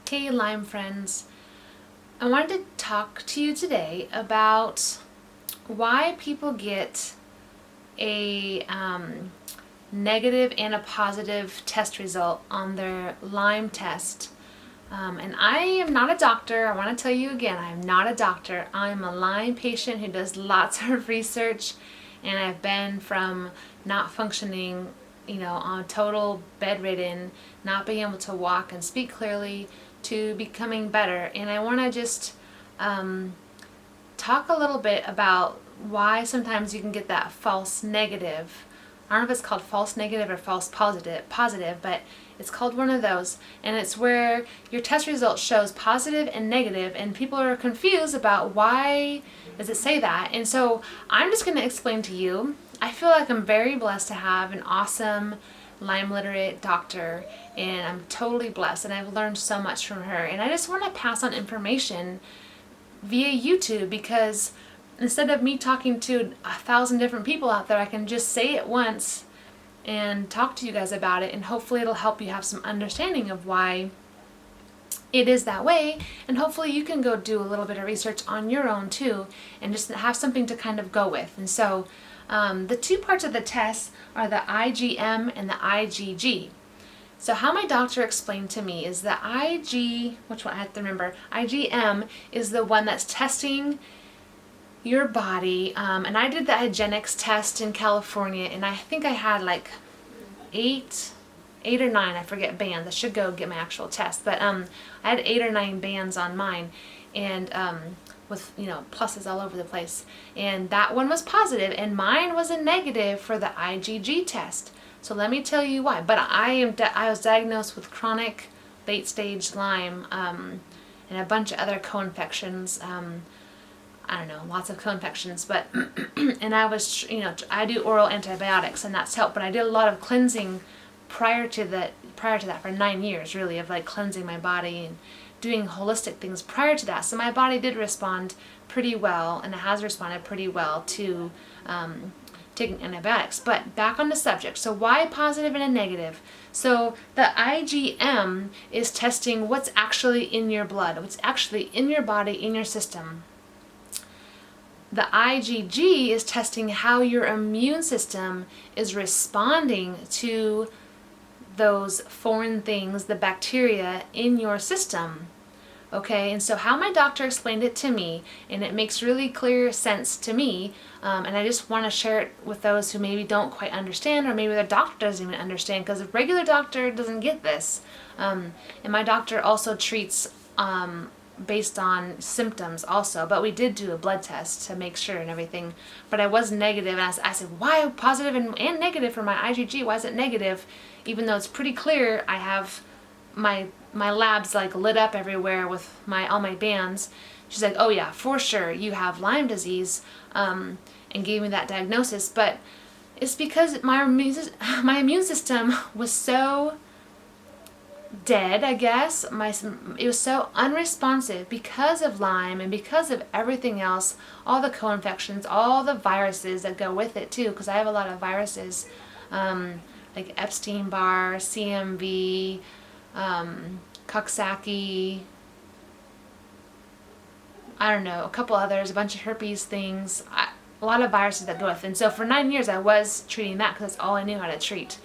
Hey Lyme friends, I wanted to talk to you today about why people get a negative and a positive test result on their Lyme test. And I am not a doctor. I want to tell you again, I am not a doctor. I'm a Lyme patient who does lots of research, and I've been from not functioning, on total bedridden, not being able to walk and speak clearly, to becoming better. And I want to just talk a little bit about why sometimes you can get that false negative. I don't know if it's called false negative or false positive, but it's called one of those. And it's where your test result shows positive and negative, and people are confused about why does it say that. And so I'm just going to explain to you. I feel like I'm very blessed to have an awesome Lyme literate doctor, and I'm totally blessed, and I've learned so much from her. And I just want to pass on information via YouTube, because instead of me talking to 1,000 different people out there, I can just say it once and talk to you guys about it, and hopefully it'll help you have some understanding of why it is that way. And hopefully you can go do a little bit of research on your own too, and just have something to kind of go with. And so the two parts of the test are the IgM and the IgG. So how my doctor explained to me is the which one I have to remember, IgM is the one that's testing your body. And I did the hygienics test in California, and I think I had like eight or nine, I forget, bands. I should go get my actual test, but I had 8 or 9 bands on mine, and with pluses all over the place, and that one was positive, and mine was a negative for the IgG test. So let me tell you why. But I was diagnosed with chronic late stage Lyme, and a bunch of other co-infections. I don't know, lots of co-infections, but and I was, I do oral antibiotics, and that's helped. But I did a lot of cleansing prior to that for 9 years, really, of like cleansing my body and doing holistic things prior to that. So my body did respond pretty well, and it has responded pretty well to taking antibiotics. But back on the subject. So why positive and a negative? So the IgM is testing what's actually in your blood, what's actually in your body, in your system. The IgG is testing how your immune system is responding to those foreign things, the bacteria in your system. Okay, and so how my doctor explained it to me, and it makes really clear sense to me, and I just want to share it with those who maybe don't quite understand, or maybe their doctor doesn't even understand, because a regular doctor doesn't get this. And my doctor also treats based on symptoms also, but we did do a blood test to make sure and everything. But I was negative, and I said, why positive and negative for my IgG? Why is it negative? Even though it's pretty clear, I have my labs like lit up everywhere with all my bands. She's like, oh yeah, for sure you have Lyme disease, and gave me that diagnosis. But it's because my immune system was so dead, I guess. It was so unresponsive because of Lyme, and because of everything else, all the co-infections, all the viruses that go with it too, because I have a lot of viruses, like Epstein-Barr, CMV, Coxsackie, I don't know, a couple others, a bunch of herpes things, a lot of viruses that go with it. And so for 9 years I was treating that, because that's all I knew how to treat.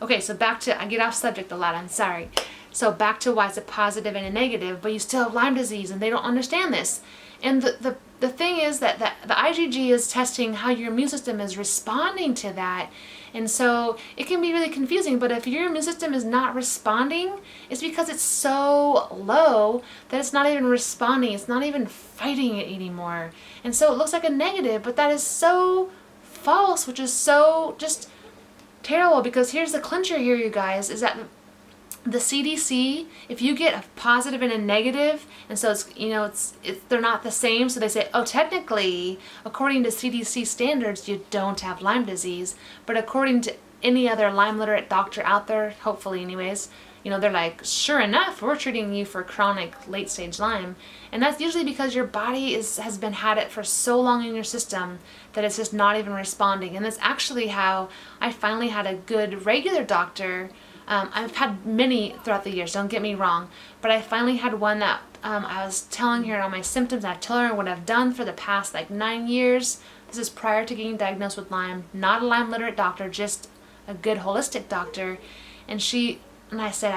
Okay, so back to, I get off subject a lot, I'm sorry. So back to why it's a positive and a negative, but you still have Lyme disease, and they don't understand this. And the thing is that the IgG is testing how your immune system is responding to that. And so it can be really confusing, but if your immune system is not responding, it's because it's so low that it's not even responding, it's not even fighting it anymore. And so it looks like a negative, but that is so false, which is so just terrible, because here's the clincher here, you guys, is that the CDC, if you get a positive and a negative, and so it's they're not the same, so they say, oh, technically, according to CDC standards, you don't have Lyme disease, but according to any other Lyme literate doctor out there, hopefully anyways, they're like, sure enough, we're treating you for chronic late stage Lyme. And that's usually because your body has had it for so long in your system that it's just not even responding. And that's actually how I finally had a good regular doctor I've had many throughout the years, don't get me wrong, but I finally had one that I was telling her all my symptoms. I told her what I've done for the past like 9 years. This is prior to getting diagnosed with Lyme. Not a Lyme literate doctor, just a good holistic doctor. And I said,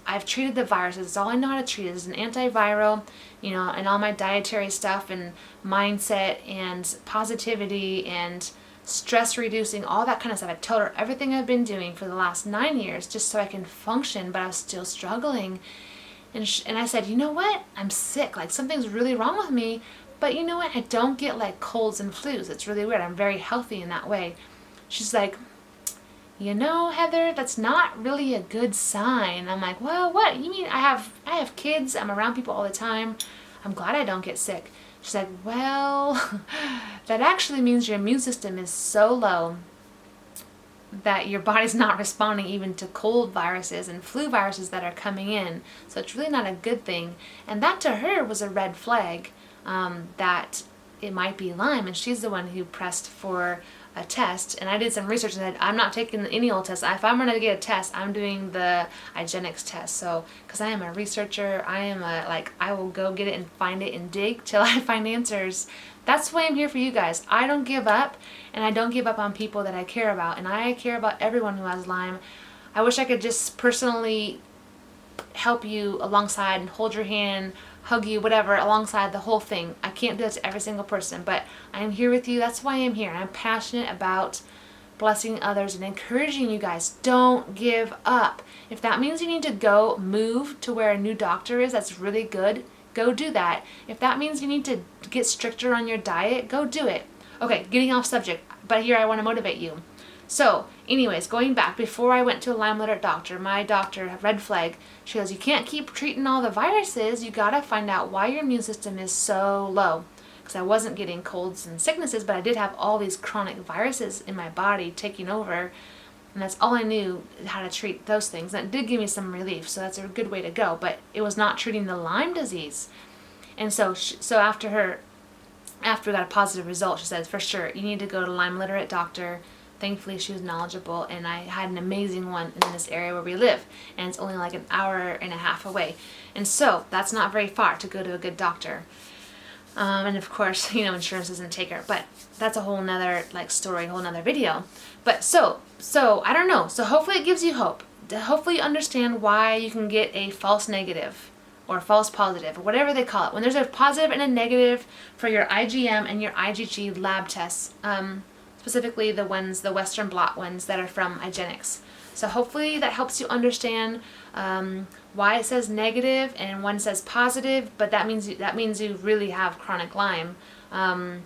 I've treated the viruses. It's all I know how to treat. It's an antiviral, and all my dietary stuff and mindset and positivity and stress reducing, all that kind of stuff. I told her everything I've been doing for the last 9 years just so I can function, but I was still struggling. And I said, you know what? I'm sick. Like something's really wrong with me. But you know what? I don't get like colds and flus. It's really weird. I'm very healthy in that way. She's like, Heather, that's not really a good sign. I'm like, well, what? You mean I have kids. I'm around people all the time. I'm glad I don't get sick. She's like, well, that actually means your immune system is so low that your body's not responding even to cold viruses and flu viruses that are coming in. So it's really not a good thing. And that to her was a red flag that it might be Lyme. And she's the one who pressed for a test. And I did some research and said, I'm not taking any old test. If I'm going to get a test, I'm doing the IGeneX test. So, because I am a researcher, I will go get it and find it and dig till I find answers. That's why I'm here for you guys. I don't give up, and I don't give up on people that I care about. And I care about everyone who has Lyme. I wish I could just personally help you alongside and hold your hand, hug you, whatever, alongside the whole thing. I can't do that to every single person, but I'm here with you. That's why I'm here. I'm passionate about blessing others and encouraging you guys. Don't give up. If that means you need to go move to where a new doctor is, that's really good. Go do that. If that means you need to get stricter on your diet, go do it. Okay, getting off subject, but here I want to motivate you. So, anyways, going back, before I went to a Lyme literate doctor, my doctor, red flag, she goes, you can't keep treating all the viruses. You got to find out why your immune system is so low. Because I wasn't getting colds and sicknesses, but I did have all these chronic viruses in my body taking over. And that's all I knew, how to treat those things. And it did give me some relief, so that's a good way to go. But it was not treating the Lyme disease. And so after we got a positive result, she said, for sure, you need to go to a Lyme literate doctor. Thankfully, she was knowledgeable, and I had an amazing one in this area where we live, and it's only like an hour and a half away. And so that's not very far to go to a good doctor. And of course, insurance doesn't take her, but that's a whole nother story, a whole nother video. But so I don't know. So hopefully it gives you hope. Hopefully you understand why you can get a false negative or false positive, or whatever they call it. When there's a positive and a negative for your IgM and your IgG lab tests, specifically the Western blot ones that are from IGeneX. So hopefully that helps you understand why it says negative and one says positive, but that means you really have chronic Lyme. Go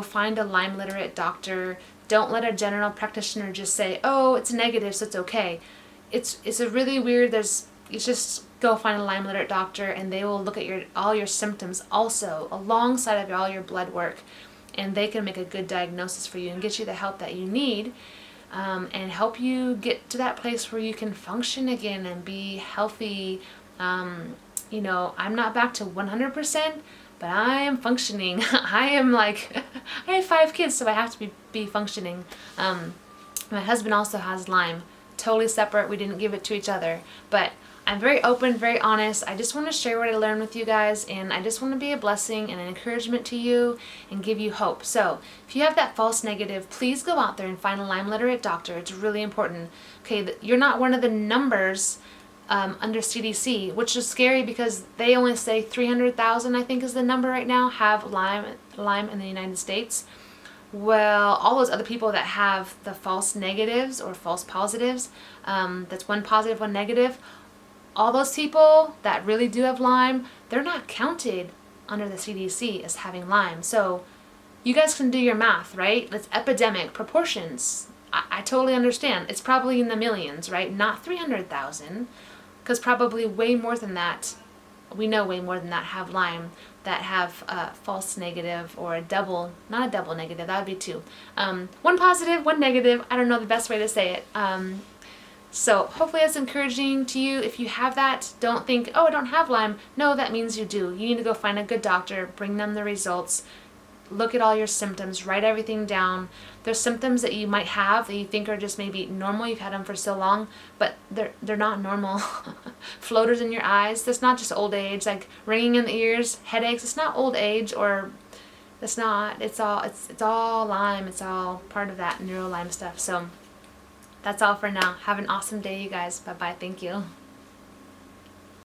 find a Lyme literate doctor. Don't let a general practitioner just say, oh, it's negative, so it's okay. It's a really weird. It's just go find a Lyme literate doctor, and they will look at all your symptoms also alongside of all your blood work, and they can make a good diagnosis for you and get you the help that you need. And help you get to that place where you can function again and be healthy. I'm not back to 100%, but I am functioning. I have 5 kids, so I have to be functioning. My husband also has Lyme, totally separate. We didn't give it to each other, but I'm very open, very honest. I just want to share what I learned with you guys, and I just want to be a blessing and an encouragement to you and give you hope. So if you have that false negative, please go out there and find a Lyme literate doctor. It's really important. Okay, you're not one of the numbers under CDC, which is scary because they only say 300,000, I think is the number right now, have Lyme in the United States. Well, all those other people that have the false negatives or false positives, that's one positive, one negative, all those people that really do have Lyme, they're not counted under the CDC as having Lyme. So you guys can do your math, right? It's epidemic proportions. I totally understand. It's probably in the millions, right? Not 300,000, because probably way more than that, we know way more than that have Lyme, that have false negative or not a double negative, that would be 2. One positive, one negative. I don't know the best way to say it. So hopefully that's encouraging to you. If you have that, don't think, oh, I don't have Lyme. No, that means you do. You need to go find a good doctor, bring them the results, look at all your symptoms, write everything down. There's symptoms that you might have that you think are just maybe normal, you've had them for so long, but they're not normal. Floaters in your eyes, that's not just old age. Like ringing in the ears, headaches, it's not old age, or it's not. It's all Lyme. It's all part of that neuro Lyme stuff. So that's all for now. Have an awesome day, you guys. Bye bye. Thank you.